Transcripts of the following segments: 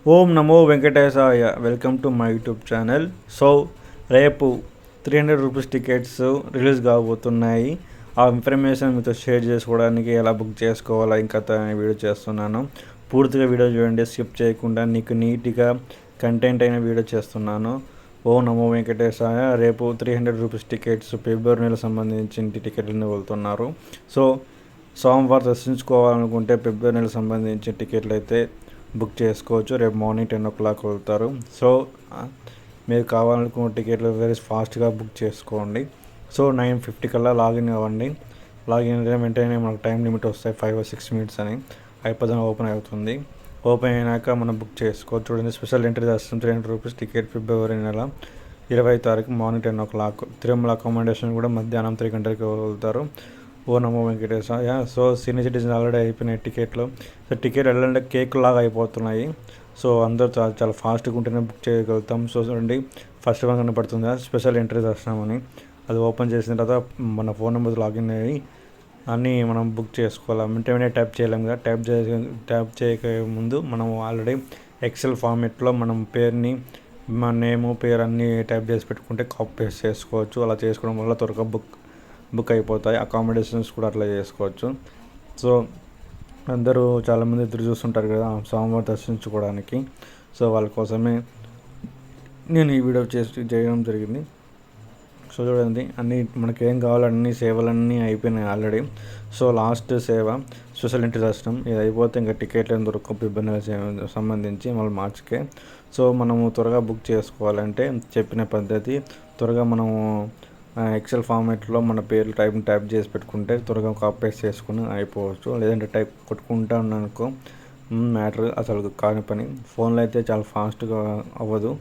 Om Namo Venkatesaya. Welcome to my YouTube channel. So రేపు 300 rupees tickets release కాబోతున్నాయి. ఆ information మీతో share చేసుకోవడానికి ఎలా బుక్ చేసుకోవాలా ఇంకా వీడియో చేస్తున్నాను. పూర్తిగా వీడియో చూడండి, స్కిప్ చేయకుండా నీకు నీట్గా కంటెంట్ అయిన వీడియో చేస్తున్నాను. ఓం నమో వెంకటేశాయ. రేపు 300 రూపీస్ టికెట్స్ ఫిబ్రవరి నెలకు సంబంధించిన టికెట్లను వెళ్తున్నారు. సో సోమవారం దర్శించుకోవాలనుకుంటే ఫిబ్రవరి నెలకు సంబంధించిన టికెట్లు అయితే బుక్ చేసుకోవచ్చు. రేపు మార్నింగ్ 10 o'clock వెళ్తారు. సో మీరు కావాలనుకున్న టికెట్లు వెరీ ఫాస్ట్గా బుక్ చేసుకోండి. సో 9:50 కల్లా లాగిన్ అవ్వండి. లాగిన్ అయితే వెంటనే మనకు టైం లిమిట్ వస్తాయి, 5 or 6 minutes అని. అయిపోతుంది, ఓపెన్ అవుతుంది. ఓపెన్ అయినాక మనం బుక్ చేసుకోవచ్చు. చూడండి, స్పెషల్ ఎంట్రీ చేస్తాం. 300 రూపీస్ టికెట్ ఫిబ్రవరి నెల 20వ తారీఖు మార్నింగ్ 10 o'clock. తిరుమల అకామిడేషన్ కూడా మధ్యాహ్నం 3 గంటలకి వెళ్తారు. ఓ నమో వెంకటేశాయ. సో సీనియర్ సిటిజన్ ఆల్రెడీ అయిపోయినాయి టికెట్లు. సో టికెట్ వెళ్ళాలంటే కేక్ లాగా అయిపోతున్నాయి. సో అందరూ చాలా ఫాస్ట్గా ఉంటేనే బుక్ చేయగలుగుతాం. సో చూడండి, ఫస్ట్ వన్ కనపడుతుంది స్పెషల్ ఎంట్రీ దర్శనమని. అది ఓపెన్ చేసిన తర్వాత మన ఫోన్ నెంబర్ లాగిన్ అయ్యి అన్నీ మనం బుక్ చేసుకోవాలి. వెంటనే టైప్ చేయలేము కదా. టైప్ చేయక ముందు మనం ఆల్రెడీ ఎక్సెల్ ఫార్మేట్లో మనం పేరుని, మన నేము, పేరు అన్నీ టైప్ చేసి పెట్టుకుంటే కాపీ పేస్ట్ చేసుకోవచ్చు. అలా చేసుకోవడం వల్ల త్వరగా బుక్ అయిపోతాయి. అకామిడేషన్స్ కూడా అట్లా చేసుకోవచ్చు. సో అందరూ చాలామంది ఎదురు చూస్తుంటారు కదా సోమవారం దర్శించుకోవడానికి. సో వాళ్ళ కోసమే నేను ఈ వీడియో చేయడం జరిగింది. సో చూడండి, అన్నీ మనకి ఏం కావాలో అన్ని సేవలన్నీ అయిపోయినాయి ఆల్రెడీ. సో లాస్ట్ సేవ స్పెషల్ ఎంట్రీ దర్శనం. ఇది అయిపోతే ఇంకా టికెట్లు దొరకవు ఇబ్బందులకు సంబంధించి మళ్ళీ మార్చికే. సో మనము త్వరగా బుక్ చేసుకోవాలంటే చెప్పిన పద్ధతి త్వరగా మనము ఎక్సెల్ ఫార్మాట్లో మన పేర్లు టైప్ చేసి పెట్టుకుంటే త్వరగా కాపీ పేస్ట్ చేసుకుని అయిపోవచ్చు. లేదంటే టైప్ కొట్టుకుంటా ఉన్నానుకో మ్యాటర్ అసలు కాని పని. ఫోన్లో అయితే చాలా ఫాస్ట్గా అవ్వదు.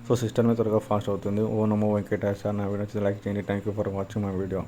సో సిస్టమే త్వరగా ఫాస్ట్ అవుతుంది. ఓ నమో వెంకటేశ. నా వీడియో లైక్ చేయండి. Thank you for watching my video.